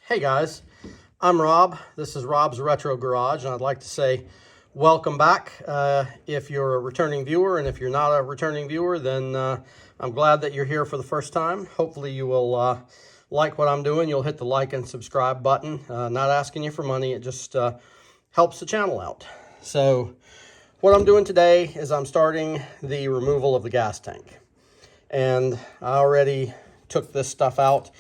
Hey guys, I'm Rob. This is Rob's Retro Garage, and I'd like to say welcome back if you're a returning viewer, and if you're not a returning viewer, then I'm glad that you're here for the first time. Hopefully you will like what I'm doing. You'll hit the like and subscribe button. Not asking you for money, it just helps the channel out. So what I'm doing today is I'm starting the removal of the gas tank. And I already took this stuff out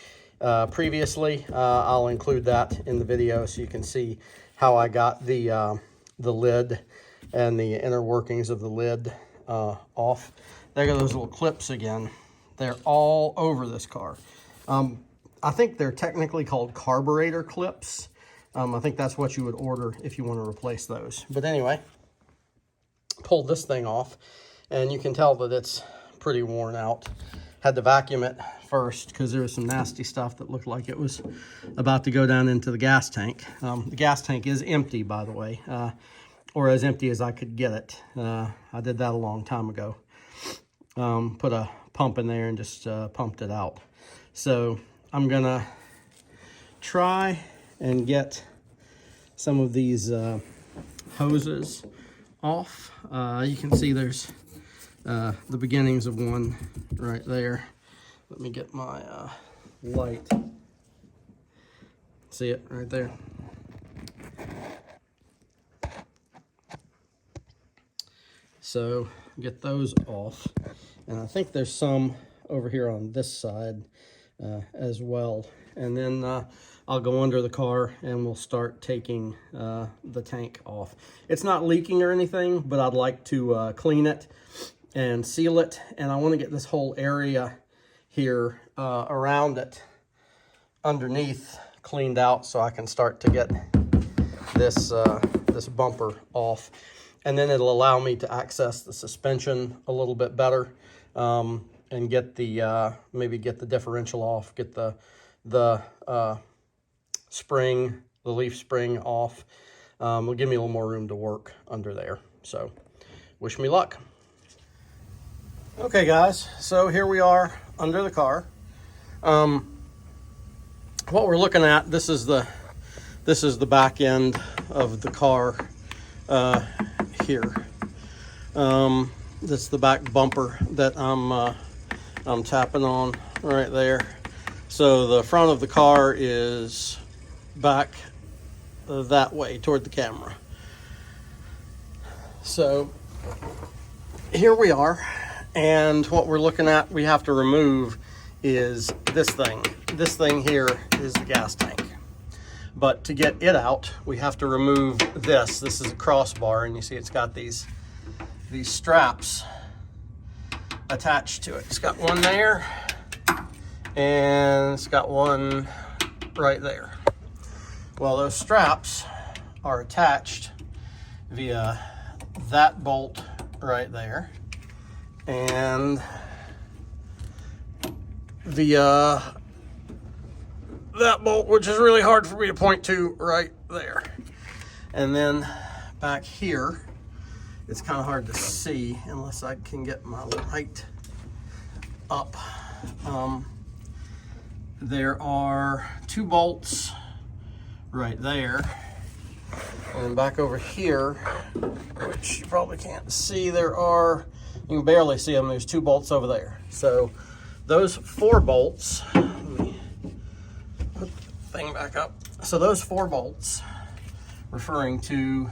previously. I'll include that in the video so you can see how I got the lid and the inner workings of the lid off. There go those little clips again. They're all over this car. I think they're technically called carburetor clips. I think that's what you would order if you want to replace those. But anyway, pulled this thing off, and you can tell that it's pretty worn out. Had to vacuum it first because there was some nasty stuff that looked like it was about to go down into the gas tank. The gas tank is empty, by the way, or as empty as I could get it. I did that a long time ago. Put a pump in there and just pumped it out. So I'm gonna try and get some of these hoses off. You can see there's the beginnings of one right there. Let me get my light. See it right there? So get those off. And I think there's some over here on this side as well. And then I'll go under the car and we'll start taking the tank off. It's not leaking or anything, but I'd like to clean it and seal it. And I want to get this whole area here around it underneath cleaned out so I can start to get this this bumper off, and then it'll allow me to access the suspension a little bit better, and get the maybe get the differential off, get the spring, the leaf spring off. Will give me a little more room to work under there. So wish me luck. Okay guys, so here we are under the car. What we're looking at, this is the back end of the car here. That's the back bumper that I'm tapping on right there. So the front of the car is back that way toward the camera. So here we are. And what we're looking at, we have to remove is this thing. This thing here is the gas tank. But to get it out, we have to remove this. This is a crossbar, and you see it's got these straps attached to it. It's got one there, and it's got one right there. Well, those straps are attached via that bolt right there, and via that bolt, which is really hard for me to point to, right there. And then back here, it's kind of hard to see unless I can get my light up. There are two bolts right there. And back over here, which you probably can't see, you can barely see them, there's two bolts over there. So those 4 bolts, let me put the thing back up. So those 4 bolts, referring to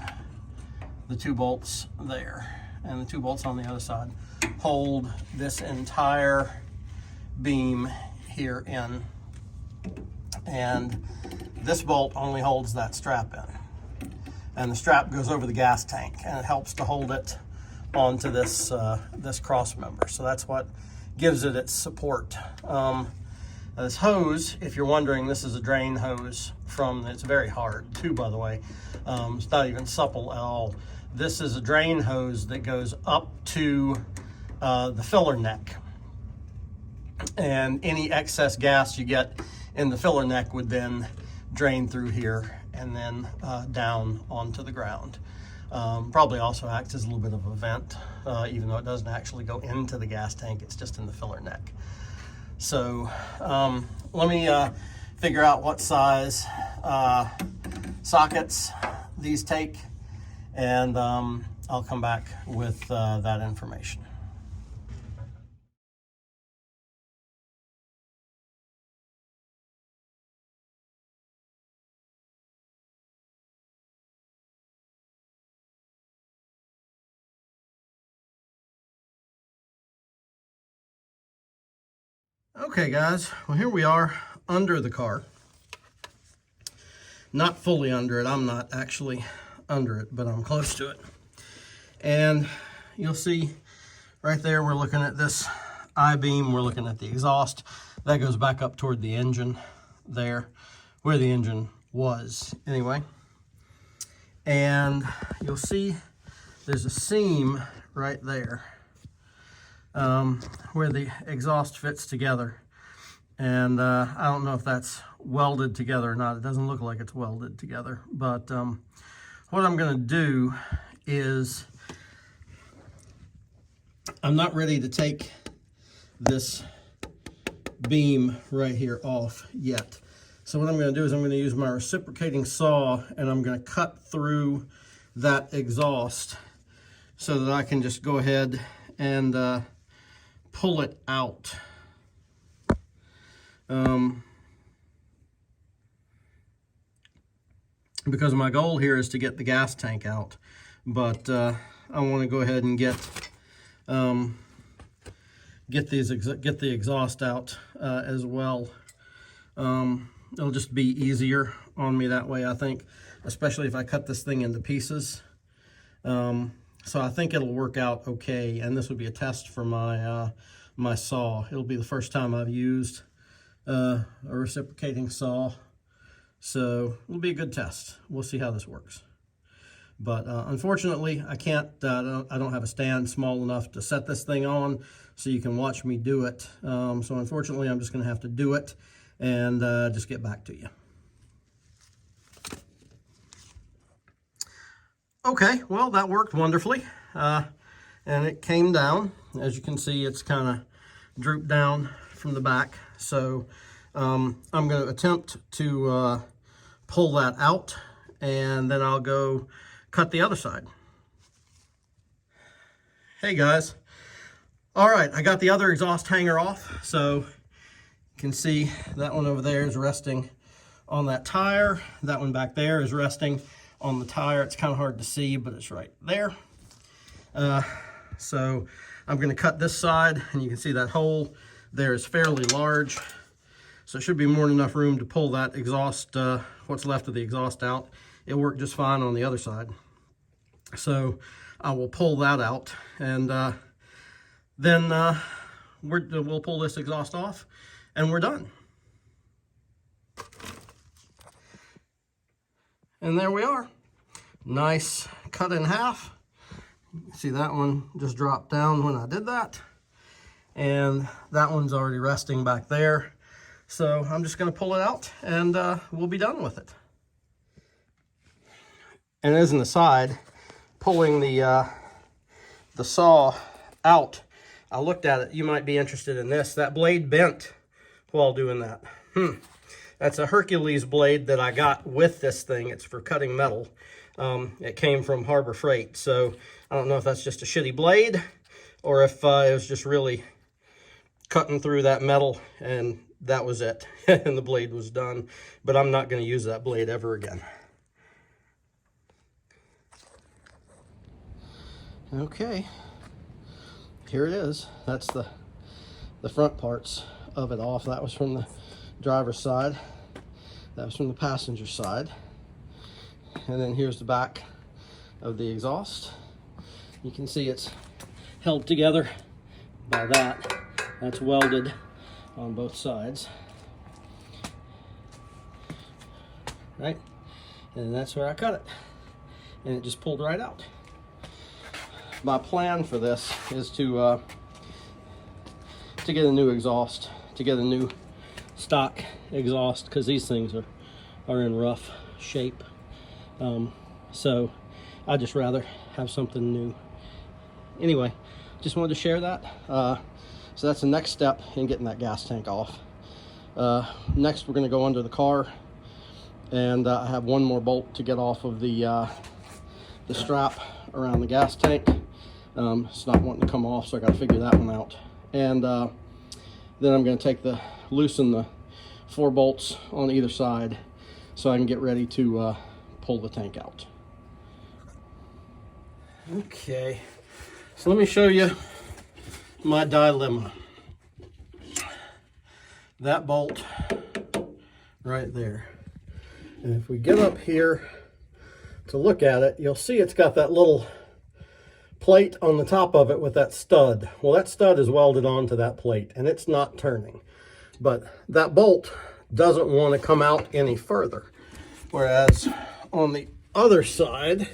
the 2 bolts there and the 2 bolts on the other side, hold this entire beam here in. And this bolt only holds that strap in. And the strap goes over the gas tank, and it helps to hold it onto this this cross member. So that's what gives it its support. This hose, if you're wondering, this is a drain hose it's very hard too, by the way. It's not even supple at all. This is a drain hose that goes up to the filler neck. And any excess gas you get in the filler neck would then drain through here and then down onto the ground. Probably also acts as a little bit of a vent, even though it doesn't actually go into the gas tank, it's just in the filler neck. So let me figure out what size sockets these take, and I'll come back with that information. Okay guys, well here we are under the car. Not fully under it, I'm not actually under it, but I'm close to it. And you'll see right there, we're looking at this I-beam, we're looking at the exhaust. That goes back up toward the engine there, where the engine was anyway. And you'll see there's a seam right there where the exhaust fits together. And I don't know if that's welded together or not. It doesn't look like it's welded together. But what I'm going to do is, I'm not ready to take this beam right here off yet. So what I'm going to do is I'm going to use my reciprocating saw, and I'm going to cut through that exhaust so that I can just go ahead and pull it out. Because my goal here is to get the gas tank out, but I want to go ahead and get the exhaust out as well. It'll just be easier on me that way, I think, especially if I cut this thing into pieces. So I think it'll work out okay, and this would be a test for my my saw. It'll be the first time I've used a reciprocating saw, so it'll be a good test. We'll see how this works. But unfortunately, I can't. I don't have a stand small enough to set this thing on, so you can watch me do it. So unfortunately, I'm just going to have to do it and just get back to you. Okay, well, that worked wonderfully, and it came down. As you can see, it's kind of drooped down from the back. So I'm going to attempt to pull that out, and then I'll go cut the other side. Hey guys. All right, I got the other exhaust hanger off. So you can see that one over there is resting on that tire. That one back there is resting on the tire. It's kind of hard to see, but it's right there. So I'm going to cut this side, and you can see that hole there is fairly large. So it should be more than enough room to pull that exhaust, what's left of the exhaust out. It worked just fine on the other side. So I will pull that out, and then we'll pull this exhaust off, and we're done. And there we are. Nice cut in half. See, that one just dropped down when I did that. And that one's already resting back there. So I'm just going to pull it out, and we'll be done with it. And as an aside, pulling the saw out, I looked at it. You might be interested in this. That blade bent while doing that. That's a Hercules blade that I got with this thing. It's for cutting metal. It came from Harbor Freight. So I don't know if that's just a shitty blade or if it was just really cutting through that metal and that was it. And the blade was done. But I'm not going to use that blade ever again. Okay. Here it is. That's the front parts of it off. That was from the driver's side. That was from the passenger side. And then here's the back of the exhaust. You can see it's held together by that. That's welded on both sides. Right? And that's where I cut it. And it just pulled right out. My plan for this is to get a new exhaust, to get a new stock exhaust, because these things are in rough shape. So I'd just rather have something new. Anyway, just wanted to share that. So that's the next step in getting that gas tank off. Next, we're going to go under the car, and I have one more bolt to get off of the strap around the gas tank. It's not wanting to come off, so I got to figure that one out. And then I'm going to loosen the 4 bolts on either side so I can get ready to pull the tank out. Okay, so let me show you my dilemma. That bolt right there. And if we get up here to look at it, you'll see it's got that little plate on the top of it with that stud. Well, that stud is welded onto that plate and it's not turning. But that bolt doesn't want to come out any further. Whereas on the other side,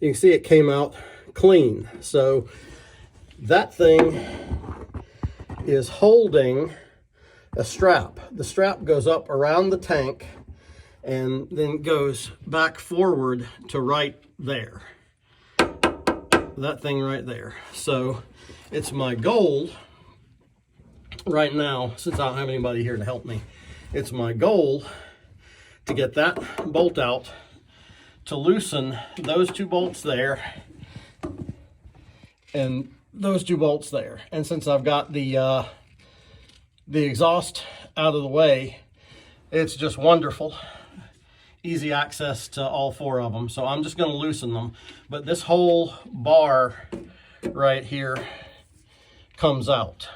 you can see it came out clean. So that thing is holding a strap. The strap goes up around the tank and then goes back forward to right there. That thing right there. So it's my goal right now, since I don't have anybody here to help me, it's my goal to get that bolt out, to loosen those 2 bolts there and those 2 bolts there. And since I've got the exhaust out of the way, it's just wonderful. Easy access to all 4 of them. So I'm just going to loosen them. But this whole bar right here comes out.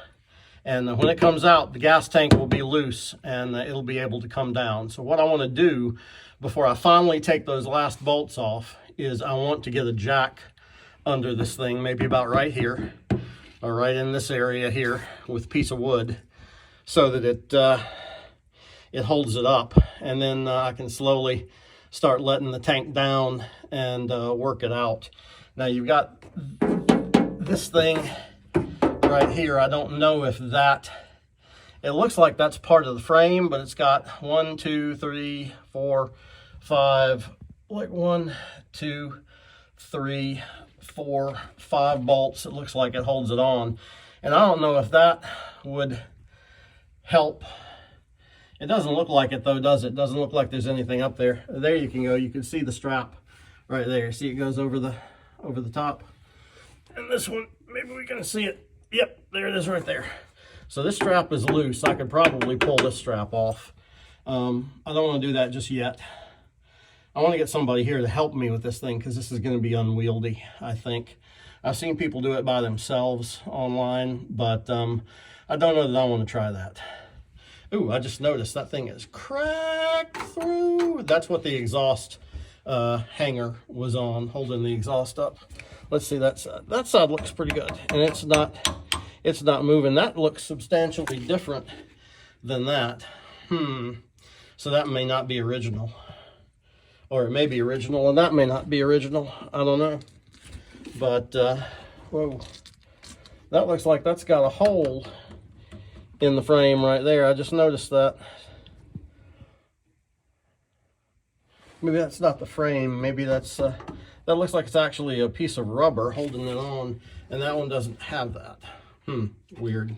And when it comes out, the gas tank will be loose and it'll be able to come down. So what I want to do before I finally take those last bolts off is I want to get a jack under this thing, maybe about right here, or right in this area here with a piece of wood, so that it holds it up. And then I can slowly start letting the tank down and work it out. Now you've got this thing right here. I don't know if it looks like that's part of the frame, but it's got 1, 2, 3, 4, 5, like 1, 2, 3, 4, 5 bolts. It looks like it holds it on. And I don't know if that would help. It doesn't look like it though, does it? It doesn't look like there's anything up there. There you can go. You can see the strap right there. See, it goes over the top. And this one, maybe we can see it. Yep, there it is right there. So this strap is loose. I could probably pull this strap off. I don't want to do that just yet. I want to get somebody here to help me with this thing because this is going to be unwieldy, I think. I've seen people do it by themselves online, but I don't know that I want to try that. Ooh, I just noticed that thing is cracked through. That's what the exhaust hanger was on, holding the exhaust up. Let's see that side. That side looks pretty good, and it's not moving. That looks substantially different than that. So that may not be original, or it may be original, and that may not be original. I don't know. But whoa, that looks like that's got a hole in the frame right there. I just noticed that. Maybe that's not the frame. Maybe that's that looks like it's actually a piece of rubber holding it on, and that one doesn't have that. Weird.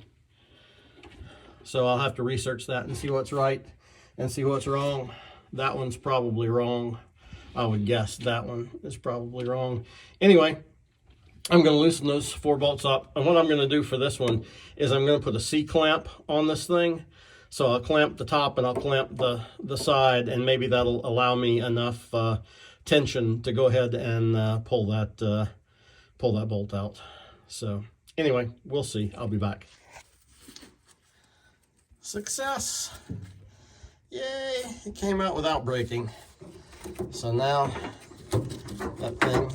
So I'll have to research that and see what's right and see what's wrong. That one's probably wrong. I would guess that one is probably wrong. Anyway, I'm going to loosen those 4 bolts up. And what I'm going to do for this one is I'm going to put a C-clamp on this thing. So I'll clamp the top and I'll clamp the side, and maybe that'll allow me enough tension to go ahead and pull that bolt out. So anyway, we'll see. I'll be back. Success! Yay! It came out without breaking. So now that thing,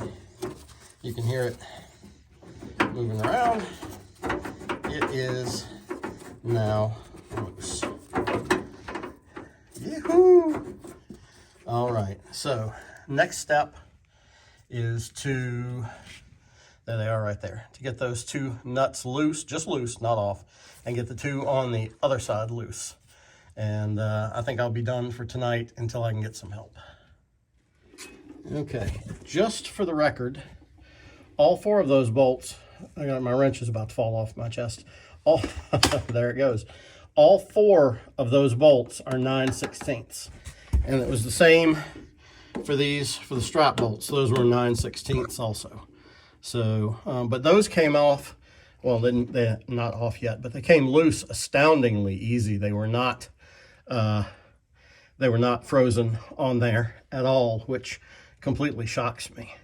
you can hear it moving around. It is now loose. Yahoo! All right, so next step is to, there they are right there, to get those 2 nuts loose, just loose, not off, and get the 2 on the other side loose. And I think I'll be done for tonight until I can get some help. Okay, just for the record, all 4 of those bolts, I got my wrench is about to fall off my chest. There it goes. all 4 of those bolts are 9/16. And it was the same for these, for the strap bolts. Those were 9/16 also. So, but those came off, well, they're not off yet, but they came loose astoundingly easy. They were not frozen on there at all, which completely shocks me.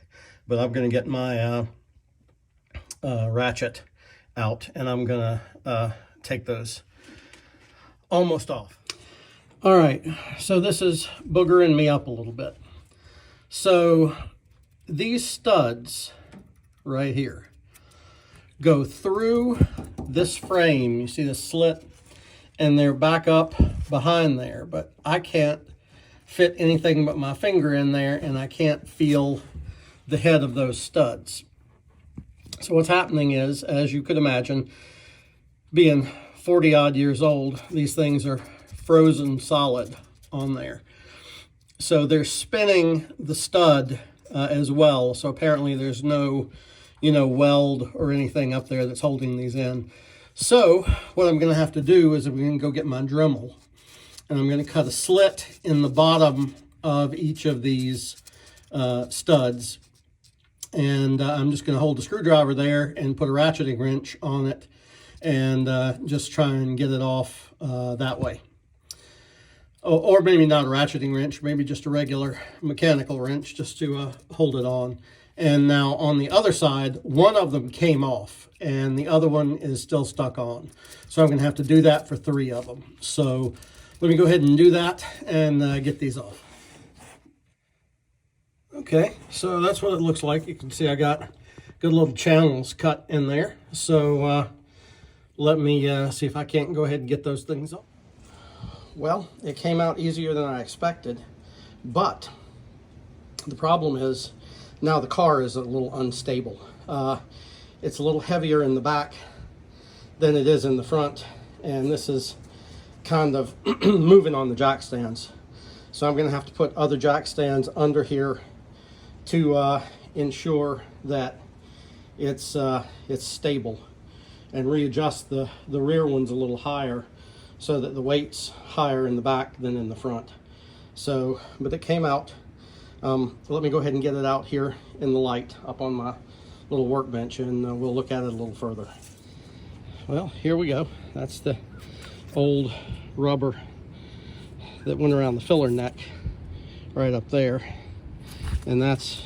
But I'm going to get my ratchet out, and I'm going to take those almost off. All right, so this is boogering me up a little bit. So these studs right here go through this frame. You see the slit, and they're back up behind there, but I can't fit anything but my finger in there, and I can't feel the head of those studs. So what's happening is, as you could imagine, being 40 odd years old, these things are frozen solid on there. So they're spinning the stud as well. So apparently there's no, weld or anything up there that's holding these in. So what I'm going to have to do is I'm going to go get my Dremel, and I'm going to cut a slit in the bottom of each of these studs. And I'm just going to hold the screwdriver there and put a ratcheting wrench on it, and just try and get it off that way. Or maybe not a ratcheting wrench, maybe just a regular mechanical wrench just to hold it on. And now on the other side, one of them came off and the other one is still stuck on. So I'm going to have to do that for 3 of them. So let me go ahead and do that and get these off. Okay, so that's what it looks like. You can see I got good little channels cut in there. So let me see if I can't go ahead and get those things off. Well, it came out easier than I expected, but the problem is now the car is a little unstable. It's a little heavier in the back than it is in the front, and this is kind of moving on the jack stands. So I'm going to have to put other jack stands under here to ensure that it's stable, and readjust the rear ones a little higher so that the weight's higher in the back than in the front. So, but it came out. Let me go ahead and get it out here in the light up on my little workbench, and we'll look at it a little further. Well, here we go. That's the old rubber that went around the filler neck right up there. And that's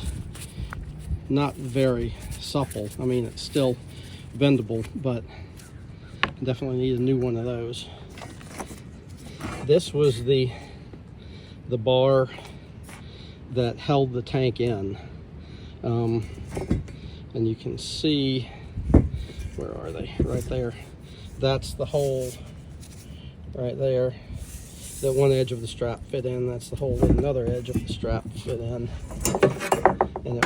not very supple. I mean, it's still bendable, but definitely need a new one of those. This was the bar that held the tank in. And you can see, where are they? Right there. That's the hole right there. That one edge of the strap fit in. That's the hole that another edge of the strap fit in. And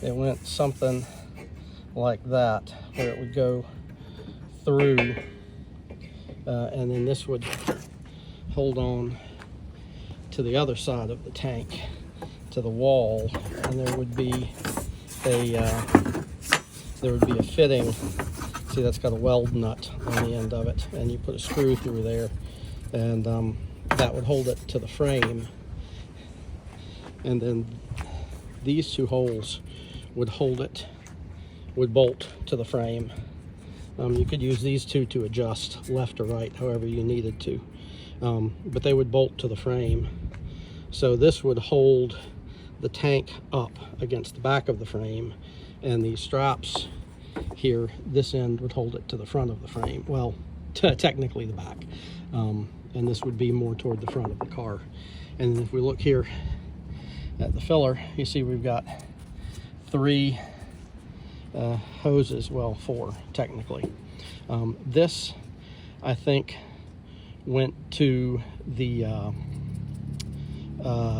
it went something like that, where it would go through, and then this would hold on to the other side of the tank, to the wall, and there would be a fitting. See, that's got a weld nut on the end of it, and you put a screw through there, and that would hold it to the frame. And then these 2 holes would hold it, would bolt to the frame. You could use these 2 to adjust left or right, however you needed to, but they would bolt to the frame. So this would hold the tank up against the back of the frame, and these straps here, this end would hold it to the front of the frame. Well, technically the back, and this would be more toward the front of the car. And if we look here at the filler, you see we've got 3 hoses, well, 4 technically. This, I think, went to the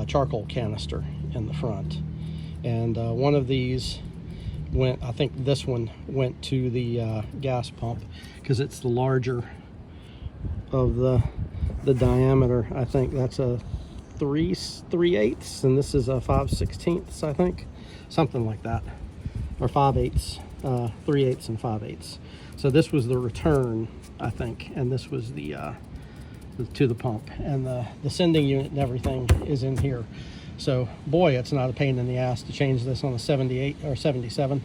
charcoal canister in the front, and one of these went, I think this one went to the gas pump, because it's the larger of the diameter. I think that's a 3/8, and this is a 5/16, I think, something like that, or 5/8, 3/8 and 5/8. So this was the return, I think, and this was the to the pump, and the sending unit and everything is in here. So boy, it's not a pain in the ass to change this on a 78 or 77.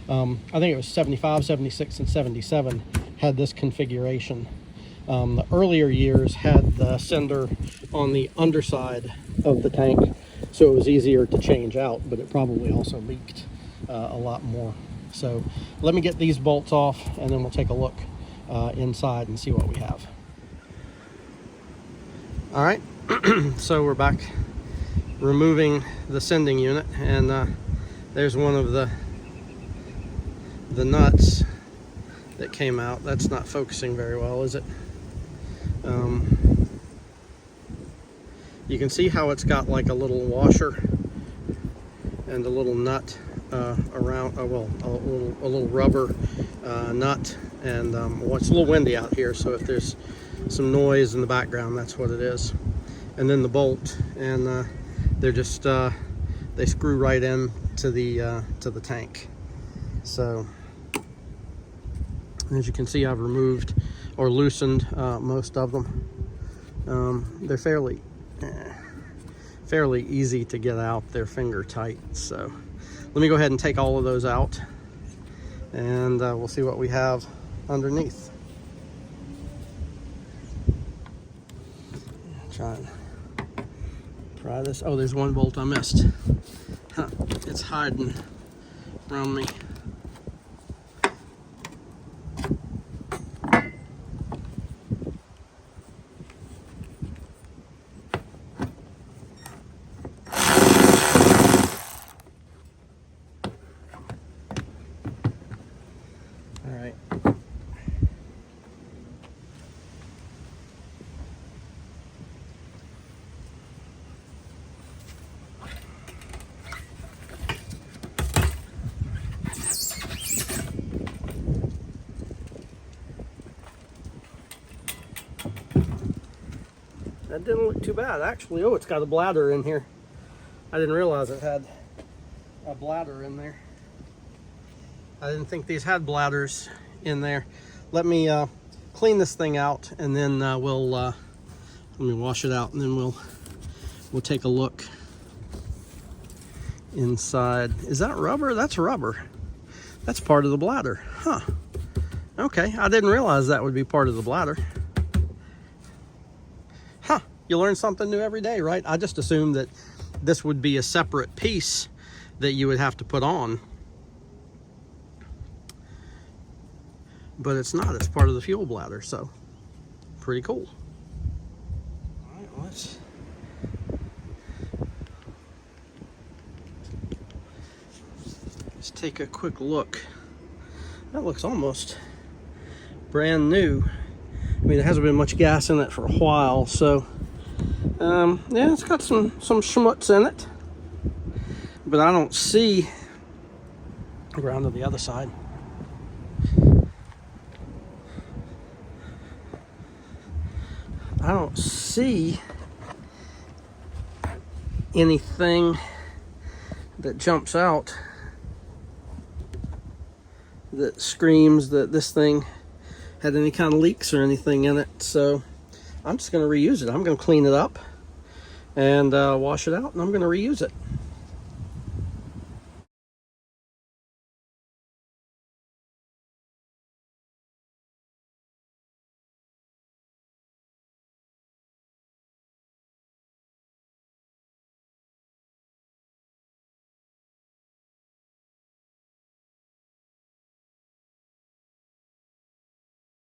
I think it was 75, 76, and 77 had this configuration. The earlier years had the sender on the underside of the tank, so it was easier to change out, but it probably also leaked a lot more. So let me get these bolts off, and then we'll take a look inside and see what we have. All right, so we're back removing the sending unit, and there's one of the nuts that came out. That's not focusing very well, is it? You can see how it's got like a little washer and a little nut around, well, a little rubber nut, and well, it's a little windy out here, so if there's some noise in the background, that's what it is. And then the bolt, and they're just they screw right in to the tank. So as you can see, I've removed or loosened most of them. They're fairly easy to get out. They're finger tight. So let me go ahead and take all of those out, and we'll see what we have underneath. Try and pry this. Oh, there's one bolt I missed. Huh, it's hiding around me. All right. That didn't look too bad, actually. Oh, it's got a bladder in here. I didn't realize it had a bladder in there. I didn't think these had bladders in there. Let me clean this thing out, and then let me wash it out, and then we'll take a look inside. Is that rubber? That's rubber. That's part of the bladder. Huh. Okay, I didn't realize that would be part of the bladder. Huh, you learn something new every day, right? I just assumed that this would be a separate piece that you would have to put on. But it's not, it's part of the fuel bladder, so pretty cool. All right, let's take a quick look. That looks almost brand new. I mean, there hasn't been much gas in it for a while, so yeah, it's got some schmutz in it, but I don't see. I'll go around to the other side. I don't see anything that jumps out that screams that this thing had any kind of leaks or anything in it. So I'm just going to reuse it. I'm going to clean it up and wash it out, and I'm going to reuse it.